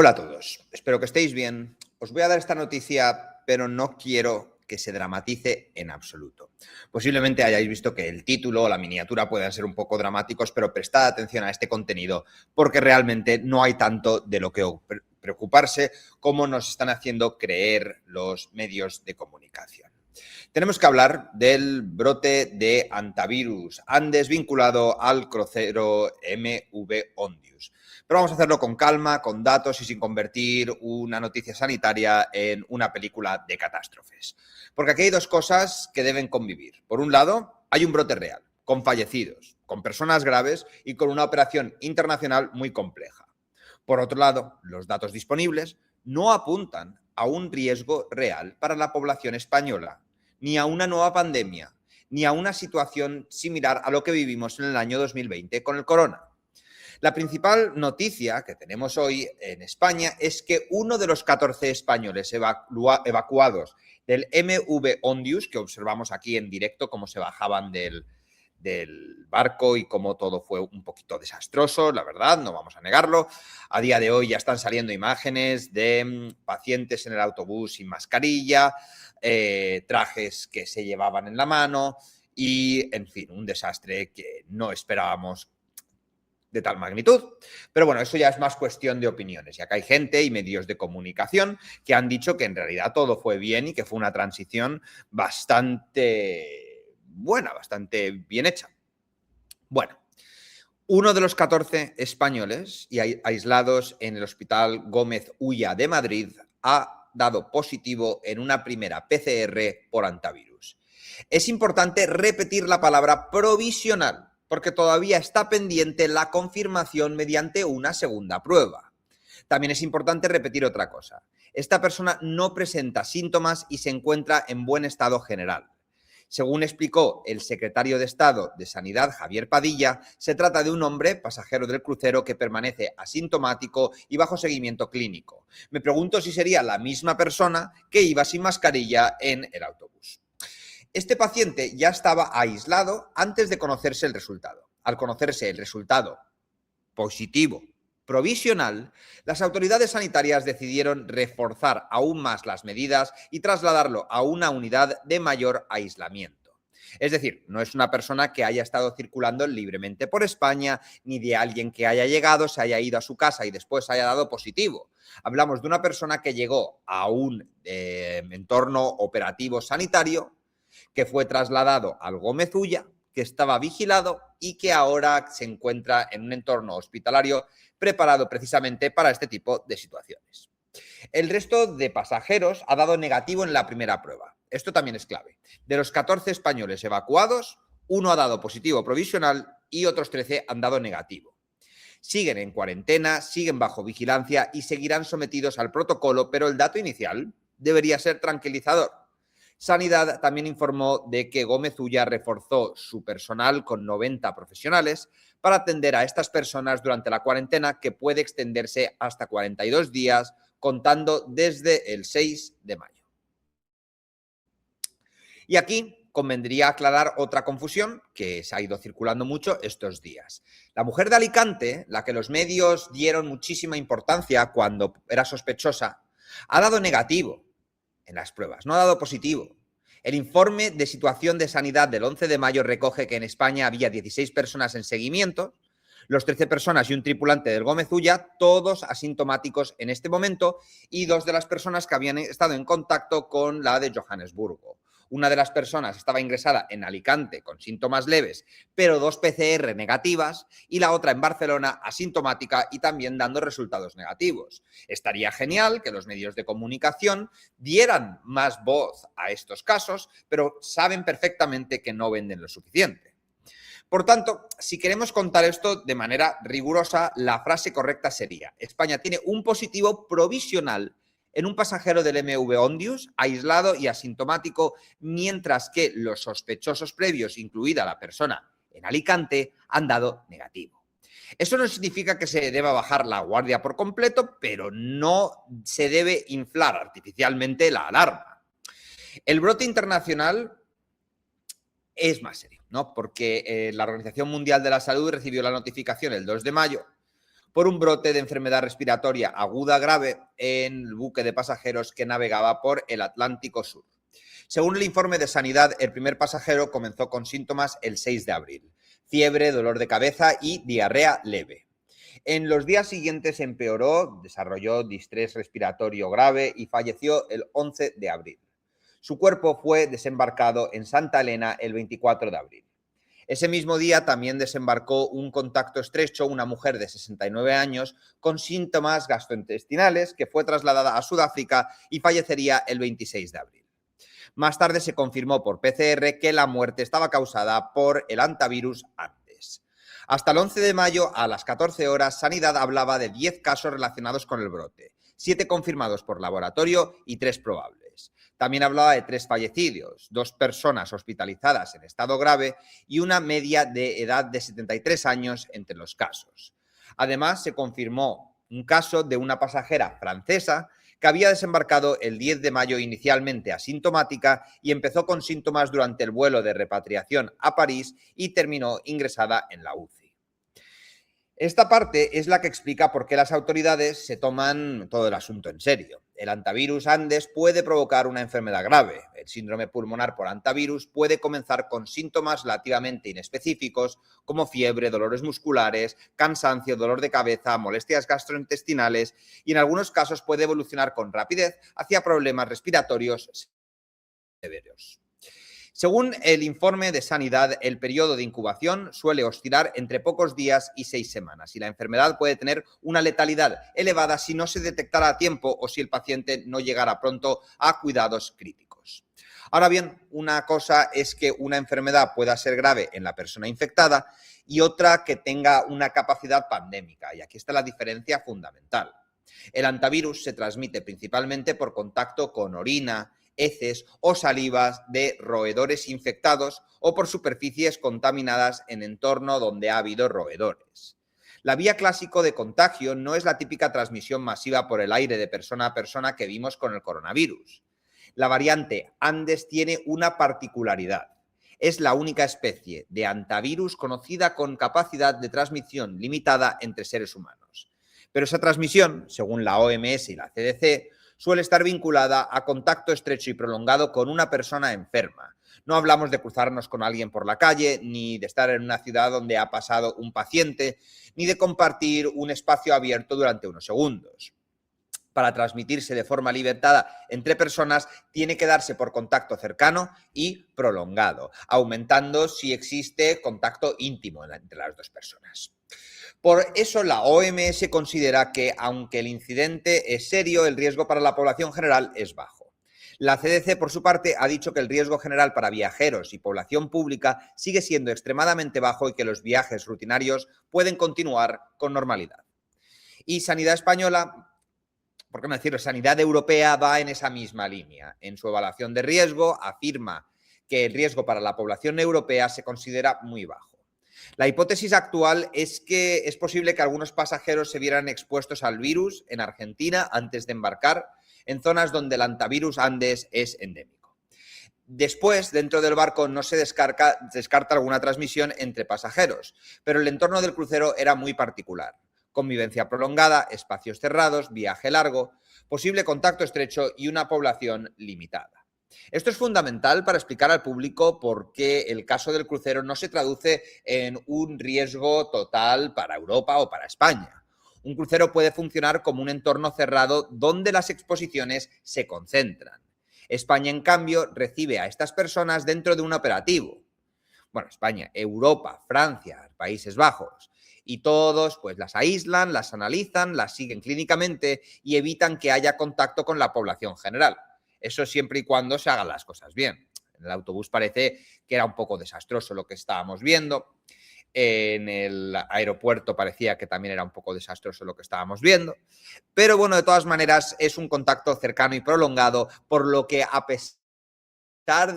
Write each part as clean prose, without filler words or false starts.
Hola a todos, espero que estéis bien. Os voy a dar esta noticia, pero no quiero que se dramatice en absoluto. Posiblemente hayáis visto que el título o la miniatura pueden ser un poco dramáticos, pero prestad atención a este contenido porque realmente no hay tanto de lo que preocuparse como nos están haciendo creer los medios de comunicación. Tenemos que hablar del brote de antivirus Andes vinculado al crucero MV Ondius. Pero vamos a hacerlo con calma, con datos y sin convertir una noticia sanitaria en una película de catástrofes. Porque aquí hay dos cosas que deben convivir. Por un lado, hay un brote real, con fallecidos, con personas graves y con una operación internacional muy compleja. Por otro lado, los datos disponibles no apuntan a un riesgo real para la población española, ni a una nueva pandemia, ni a una situación similar a lo que vivimos en el año 2020 con el corona. La principal noticia que tenemos hoy en España es que uno de los 14 españoles evacuados del MV Ondius, que observamos aquí en directo cómo se bajaban del barco y cómo todo fue un poquito desastroso, la verdad, no vamos a negarlo. A día de hoy ya están saliendo imágenes de pacientes en el autobús sin mascarilla, trajes que se llevaban en la mano y, en fin, un desastre que no esperábamos de tal magnitud. Pero bueno, eso ya es más cuestión de opiniones. Y acá hay gente y medios de comunicación que han dicho que en realidad todo fue bien y que fue una transición bastante buena, bastante bien hecha. Bueno, uno de los 14 españoles y aislados en el Hospital Gómez Ulla de Madrid ha dado positivo en una primera PCR por antivirus. Es importante repetir la palabra provisional, porque todavía está pendiente la confirmación mediante una segunda prueba. También es importante repetir otra cosa. Esta persona no presenta síntomas y se encuentra en buen estado general. Según explicó el secretario de Estado de Sanidad, Javier Padilla, se trata de un hombre, pasajero del crucero, que permanece asintomático y bajo seguimiento clínico. Me pregunto si sería la misma persona que iba sin mascarilla en el autobús. Este paciente ya estaba aislado antes de conocerse el resultado. Al conocerse el resultado positivo provisional, las autoridades sanitarias decidieron reforzar aún más las medidas y trasladarlo a una unidad de mayor aislamiento. Es decir, no es una persona que haya estado circulando libremente por España, ni de alguien que haya llegado, se haya ido a su casa y después haya dado positivo. Hablamos de una persona que llegó a un entorno operativo sanitario, que fue trasladado al Gómez Ulla, que estaba vigilado y que ahora se encuentra en un entorno hospitalario preparado precisamente para este tipo de situaciones. El resto de pasajeros ha dado negativo en la primera prueba. Esto también es clave. De los 14 españoles evacuados, uno ha dado positivo provisional y otros 13 han dado negativo. Siguen en cuarentena, siguen bajo vigilancia y seguirán sometidos al protocolo, pero el dato inicial debería ser tranquilizador. Sanidad también informó de que Gómez Ulla reforzó su personal con 90 profesionales para atender a estas personas durante la cuarentena, que puede extenderse hasta 42 días, contando desde el 6 de mayo. Y aquí convendría aclarar otra confusión que se ha ido circulando mucho estos días. La mujer de Alicante, la que los medios dieron muchísima importancia cuando era sospechosa, ha dado negativo en las pruebas, no ha dado positivo. El informe de situación de sanidad del 11 de mayo recoge que en España había 16 personas en seguimiento, los 13 personas y un tripulante del Gómez Ulla, todos asintomáticos en este momento, y 2 de las personas que habían estado en contacto con la de Johannesburgo. Una de las personas estaba ingresada en Alicante con síntomas leves, pero 2 PCR negativas, y la otra en Barcelona asintomática y también dando resultados negativos. Estaría genial que los medios de comunicación dieran más voz a estos casos, pero saben perfectamente que no venden lo suficiente. Por tanto, si queremos contar esto de manera rigurosa, la frase correcta sería: España tiene un positivo provisional en un pasajero del MV Ondius, aislado y asintomático, mientras que los sospechosos previos, incluida la persona en Alicante, han dado negativo. Eso no significa que se deba bajar la guardia por completo, pero no se debe inflar artificialmente la alarma. El brote internacional es más serio, ¿no? Porque la Organización Mundial de la Salud recibió la notificación el 2 de mayo por un brote de enfermedad respiratoria aguda grave en el buque de pasajeros que navegaba por el Atlántico Sur. Según el informe de Sanidad, el primer pasajero comenzó con síntomas el 6 de abril, fiebre, dolor de cabeza y diarrea leve. En los días siguientes empeoró, desarrolló distrés respiratorio grave y falleció el 11 de abril. Su cuerpo fue desembarcado en Santa Elena el 24 de abril. Ese mismo día también desembarcó un contacto estrecho, una mujer de 69 años con síntomas gastrointestinales que fue trasladada a Sudáfrica y fallecería el 26 de abril. Más tarde se confirmó por PCR que la muerte estaba causada por el hantavirus Andes. Hasta el 11 de mayo, a las 14 horas, Sanidad hablaba de 10 casos relacionados con el brote, 7 confirmados por laboratorio y 3 probables. También hablaba de 3 fallecidos, 2 personas hospitalizadas en estado grave y una media de edad de 73 años entre los casos. Además, se confirmó un caso de una pasajera francesa que había desembarcado el 10 de mayo inicialmente asintomática y empezó con síntomas durante el vuelo de repatriación a París y terminó ingresada en la UCI. Esta parte es la que explica por qué las autoridades se toman todo el asunto en serio. El hantavirus Andes puede provocar una enfermedad grave. El síndrome pulmonar por hantavirus puede comenzar con síntomas relativamente inespecíficos como fiebre, dolores musculares, cansancio, dolor de cabeza, molestias gastrointestinales y en algunos casos puede evolucionar con rapidez hacia problemas respiratorios severos. Según el informe de Sanidad, el periodo de incubación suele oscilar entre pocos días y 6 semanas y la enfermedad puede tener una letalidad elevada si no se detectara a tiempo o si el paciente no llegara pronto a cuidados críticos. Ahora bien, una cosa es que una enfermedad pueda ser grave en la persona infectada y otra que tenga una capacidad pandémica, y aquí está la diferencia fundamental. El hantavirus se transmite principalmente por contacto con orina, heces o salivas de roedores infectados o por superficies contaminadas en entorno donde ha habido roedores. La vía clásica de contagio no es la típica transmisión masiva por el aire de persona a persona que vimos con el coronavirus. La variante Andes tiene una particularidad. Es la única especie de hantavirus conocida con capacidad de transmisión limitada entre seres humanos. Pero esa transmisión, según la OMS y la CDC, suele estar vinculada a contacto estrecho y prolongado con una persona enferma. No hablamos de cruzarnos con alguien por la calle, ni de estar en una ciudad donde ha pasado un paciente, ni de compartir un espacio abierto durante unos segundos. Para transmitirse de forma liberada entre personas, tiene que darse por contacto cercano y prolongado, aumentando si existe contacto íntimo entre las dos personas. Por eso la OMS considera que, aunque el incidente es serio, el riesgo para la población general es bajo. La CDC, por su parte, ha dicho que el riesgo general para viajeros y población pública sigue siendo extremadamente bajo y que los viajes rutinarios pueden continuar con normalidad. Y Sanidad Española, por qué no decirlo, Sanidad Europea va en esa misma línea. En su evaluación de riesgo afirma que el riesgo para la población europea se considera muy bajo. La hipótesis actual es que es posible que algunos pasajeros se vieran expuestos al virus en Argentina antes de embarcar, en zonas donde el hantavirus Andes es endémico. Después, dentro del barco no se descarta alguna transmisión entre pasajeros, pero el entorno del crucero era muy particular. Convivencia prolongada, espacios cerrados, viaje largo, posible contacto estrecho y una población limitada. Esto es fundamental para explicar al público por qué el caso del crucero no se traduce en un riesgo total para Europa o para España. Un crucero puede funcionar como un entorno cerrado donde las exposiciones se concentran. España, en cambio, recibe a estas personas dentro de un operativo. Bueno, España, Europa, Francia, Países Bajos. Y todos pues las aíslan, las analizan, las siguen clínicamente y evitan que haya contacto con la población general. Eso siempre y cuando se hagan las cosas bien. En el autobús parece que era un poco desastroso lo que estábamos viendo. En el aeropuerto parecía que también era un poco desastroso lo que estábamos viendo. Pero bueno, de todas maneras es un contacto cercano y prolongado, por lo que a pesar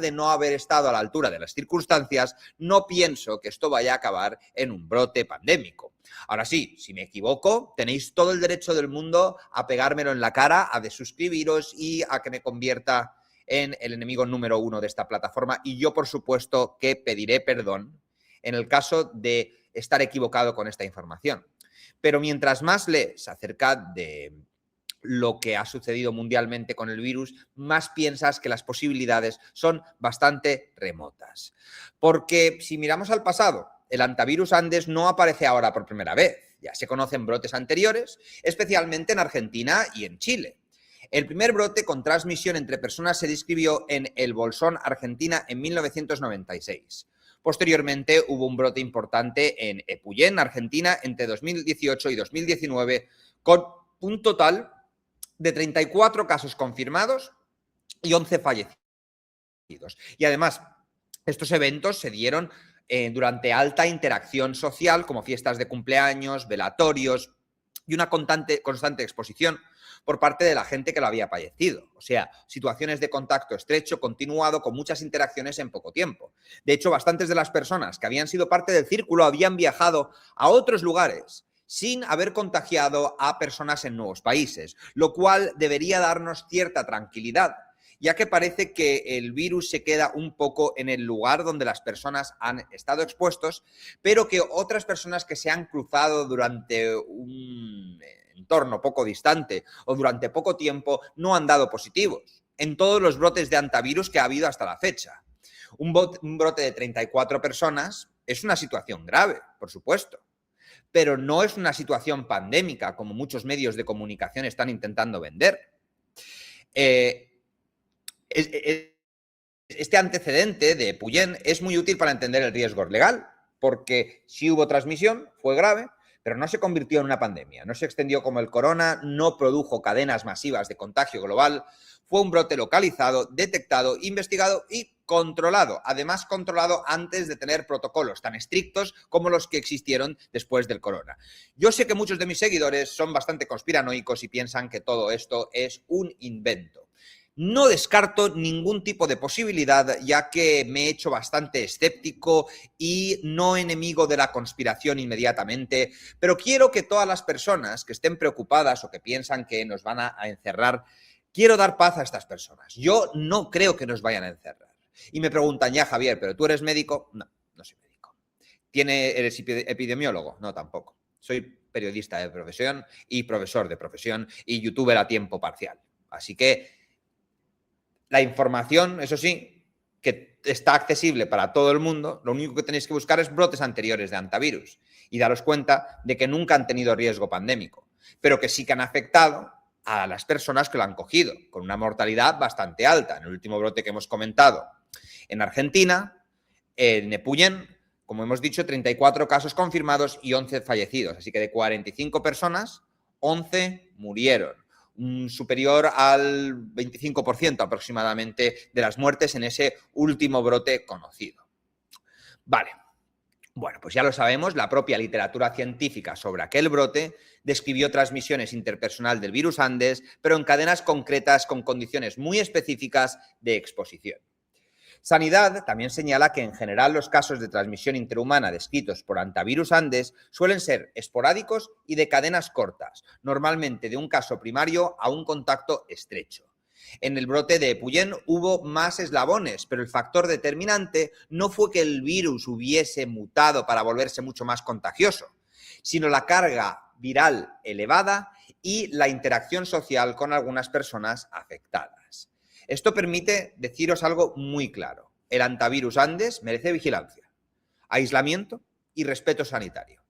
de no haber estado a la altura de las circunstancias, no pienso que esto vaya a acabar en un brote pandémico. Ahora sí, si me equivoco, tenéis todo el derecho del mundo a pegármelo en la cara, a desuscribiros y a que me convierta en el enemigo número 1 de esta plataforma. Y yo, por supuesto, que pediré perdón en el caso de estar equivocado con esta información. Pero mientras más lees acerca de lo que ha sucedido mundialmente con el virus, más piensas que las posibilidades son bastante remotas. Porque si miramos al pasado, el antivirus Andes no aparece ahora por primera vez. Ya se conocen brotes anteriores, especialmente en Argentina y en Chile. El primer brote con transmisión entre personas se describió en El Bolsón, Argentina, en 1996. Posteriormente hubo un brote importante en Epuyén, Argentina, entre 2018 y 2019, con un total de 34 casos confirmados y 11 fallecidos. Y además, estos eventos se dieron durante alta interacción social, como fiestas de cumpleaños, velatorios y una constante exposición por parte de la gente que lo había fallecido. O sea, situaciones de contacto estrecho, continuado, con muchas interacciones en poco tiempo. De hecho, bastantes de las personas que habían sido parte del círculo habían viajado a otros lugares sin haber contagiado a personas en nuevos países, lo cual debería darnos cierta tranquilidad, ya que parece que el virus se queda un poco en el lugar donde las personas han estado expuestos, pero que otras personas que se han cruzado durante un entorno poco distante o durante poco tiempo no han dado positivos en todos los brotes de antivirus que ha habido hasta la fecha. Un brote de 34 personas es una situación grave, por supuesto, pero no es una situación pandémica, como muchos medios de comunicación están intentando vender. Este antecedente de Epuyén es muy útil para entender el riesgo legal, porque si hubo transmisión, fue grave, pero no se convirtió en una pandemia, no se extendió como el corona, no produjo cadenas masivas de contagio global, fue un brote localizado, detectado, investigado y controlado, además controlado antes de tener protocolos tan estrictos como los que existieron después del corona. Yo sé que muchos de mis seguidores son bastante conspiranoicos y piensan que todo esto es un invento. No descarto ningún tipo de posibilidad, ya que me he hecho bastante escéptico y no enemigo de la conspiración inmediatamente, pero quiero que todas las personas que estén preocupadas o que piensan que nos van a encerrar, quiero dar paz a estas personas. Yo no creo que nos vayan a encerrar. Y me preguntan, ya Javier, ¿pero tú eres médico? No, no soy médico. ¿Eres epidemiólogo? No, tampoco. Soy periodista de profesión y profesor de profesión y youtuber a tiempo parcial. Así que la información, eso sí, que está accesible para todo el mundo, lo único que tenéis que buscar es brotes anteriores de antivirus y daros cuenta de que nunca han tenido riesgo pandémico, pero que sí que han afectado a las personas que lo han cogido, con una mortalidad bastante alta. En el último brote que hemos comentado en Argentina, en Epuyén, como hemos dicho, 34 casos confirmados y 11 fallecidos. Así que de 45 personas, 11 murieron. Superior al 25% aproximadamente de las muertes en ese último brote conocido. Vale. Bueno, pues ya lo sabemos, la propia literatura científica sobre aquel brote describió transmisiones interpersonal del virus Andes, pero en cadenas concretas con condiciones muy específicas de exposición. Sanidad también señala que en general los casos de transmisión interhumana descritos por antivirus Andes suelen ser esporádicos y de cadenas cortas, normalmente de un caso primario a un contacto estrecho. En el brote de Epuyén hubo más eslabones, pero el factor determinante no fue que el virus hubiese mutado para volverse mucho más contagioso, sino la carga viral elevada y la interacción social con algunas personas afectadas. Esto permite deciros algo muy claro. El antivirus Andes merece vigilancia, aislamiento y respeto sanitario,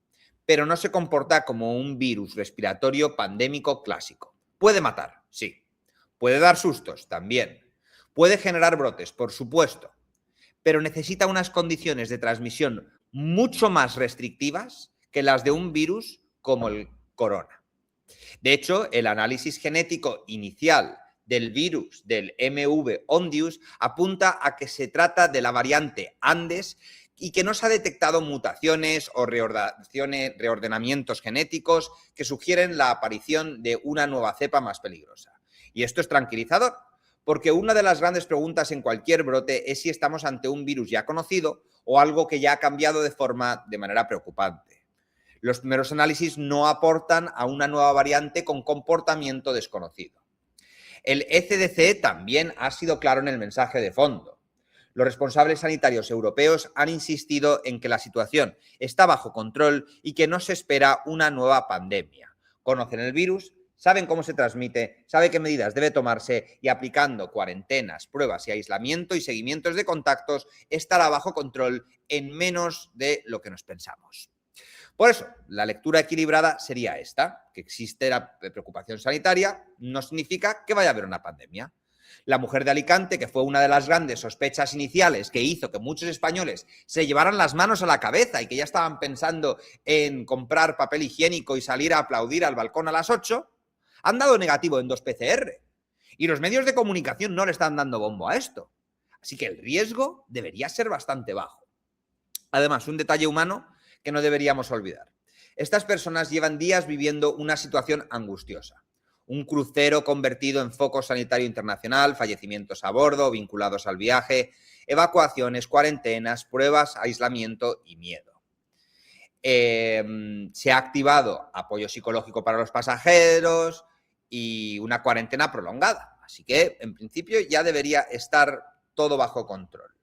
pero no se comporta como un virus respiratorio pandémico clásico. Puede matar, sí. Puede dar sustos, también. Puede generar brotes, por supuesto, pero necesita unas condiciones de transmisión mucho más restrictivas que las de un virus como el corona. De hecho, el análisis genético inicial del virus del MV Ondius apunta a que se trata de la variante Andes y que no se ha detectado mutaciones o reordenamientos genéticos que sugieren la aparición de una nueva cepa más peligrosa. Y esto es tranquilizador, porque una de las grandes preguntas en cualquier brote es si estamos ante un virus ya conocido o algo que ya ha cambiado de manera preocupante. Los primeros análisis no aportan a una nueva variante con comportamiento desconocido. El ECDC también ha sido claro en el mensaje de fondo. Los responsables sanitarios europeos han insistido en que la situación está bajo control y que no se espera una nueva pandemia. Conocen el virus, saben cómo se transmite, saben qué medidas debe tomarse y aplicando cuarentenas, pruebas y aislamiento y seguimientos de contactos estará bajo control en menos de lo que nos pensamos. Por eso, la lectura equilibrada sería esta, que existe la preocupación sanitaria, no significa que vaya a haber una pandemia. La mujer de Alicante, que fue una de las grandes sospechas iniciales que hizo que muchos españoles se llevaran las manos a la cabeza y que ya estaban pensando en comprar papel higiénico y salir a aplaudir al balcón a las 8, han dado negativo en 2 PCR. Y los medios de comunicación no le están dando bombo a esto. Así que el riesgo debería ser bastante bajo. Además, un detalle humano que no deberíamos olvidar. Estas personas llevan días viviendo una situación angustiosa. Un crucero convertido en foco sanitario internacional, fallecimientos a bordo vinculados al viaje, evacuaciones, cuarentenas, pruebas, aislamiento y miedo. Se ha activado apoyo psicológico para los pasajeros y una cuarentena prolongada. Así que, en principio, ya debería estar todo bajo control.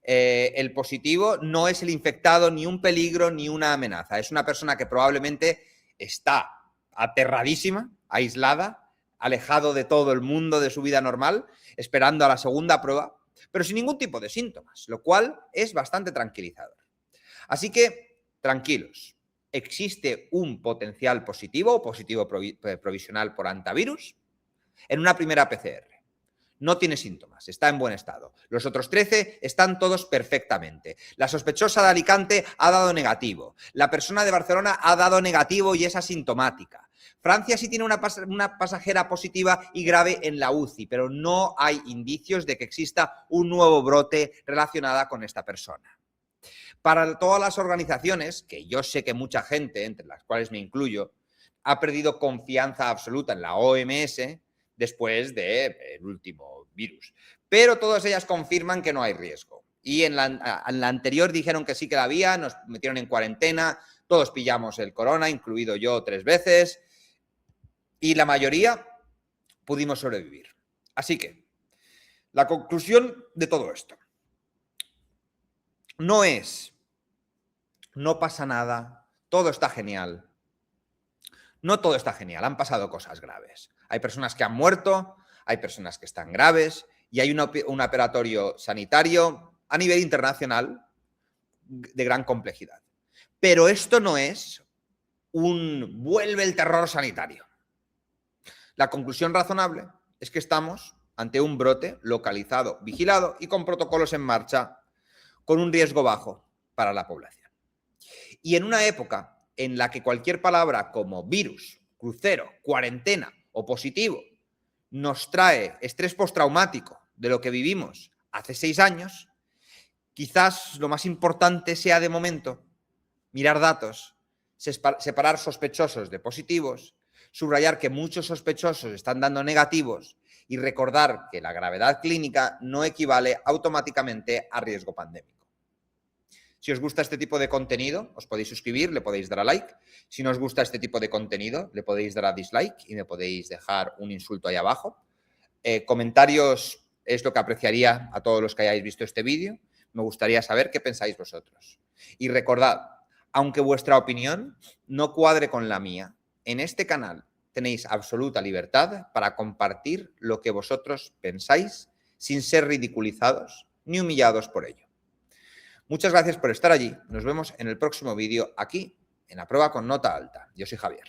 El positivo no es el infectado, ni un peligro, ni una amenaza. Es una persona que probablemente está aterradísima, aislada, alejado de todo el mundo, de su vida normal, esperando a la segunda prueba, pero sin ningún tipo de síntomas, lo cual es bastante tranquilizador. Así que, tranquilos, existe un potencial positivo o positivo provisional por antivirus en una primera PCR. No tiene síntomas, está en buen estado. Los otros 13 están todos perfectamente. La sospechosa de Alicante ha dado negativo. La persona de Barcelona ha dado negativo y es asintomática. Francia sí tiene una pasajera positiva y grave en la UCI, pero no hay indicios de que exista un nuevo brote relacionado con esta persona. Para todas las organizaciones, que yo sé que mucha gente, entre las cuales me incluyo, ha perdido confianza absoluta en la OMS, después del último virus. Pero todas ellas confirman que no hay riesgo. Y en la anterior dijeron que sí que la había, nos metieron en cuarentena, todos pillamos el corona, incluido yo 3 veces, y la mayoría pudimos sobrevivir. Así que, la conclusión de todo esto no es, no pasa nada, todo está genial. No todo está genial, han pasado cosas graves. Hay personas que han muerto, hay personas que están graves y hay un operatorio sanitario a nivel internacional de gran complejidad. Pero esto no es un vuelve el terror sanitario. La conclusión razonable es que estamos ante un brote localizado, vigilado y con protocolos en marcha con un riesgo bajo para la población. Y en una época en la que cualquier palabra como virus, crucero, cuarentena o positivo nos trae estrés postraumático de lo que vivimos hace 6 años, quizás lo más importante sea de momento mirar datos, separar sospechosos de positivos, subrayar que muchos sospechosos están dando negativos y recordar que la gravedad clínica no equivale automáticamente a riesgo pandémico. Si os gusta este tipo de contenido, os podéis suscribir, le podéis dar a like. Si no os gusta este tipo de contenido, le podéis dar a dislike y me podéis dejar un insulto ahí abajo. Comentarios es lo que apreciaría a todos los que hayáis visto este vídeo. Me gustaría saber qué pensáis vosotros. Y recordad, aunque vuestra opinión no cuadre con la mía, en este canal tenéis absoluta libertad para compartir lo que vosotros pensáis sin ser ridiculizados ni humillados por ello. Muchas gracias por estar allí. Nos vemos en el próximo vídeo aquí, en A Prueba con Nota Alta. Yo soy Javier.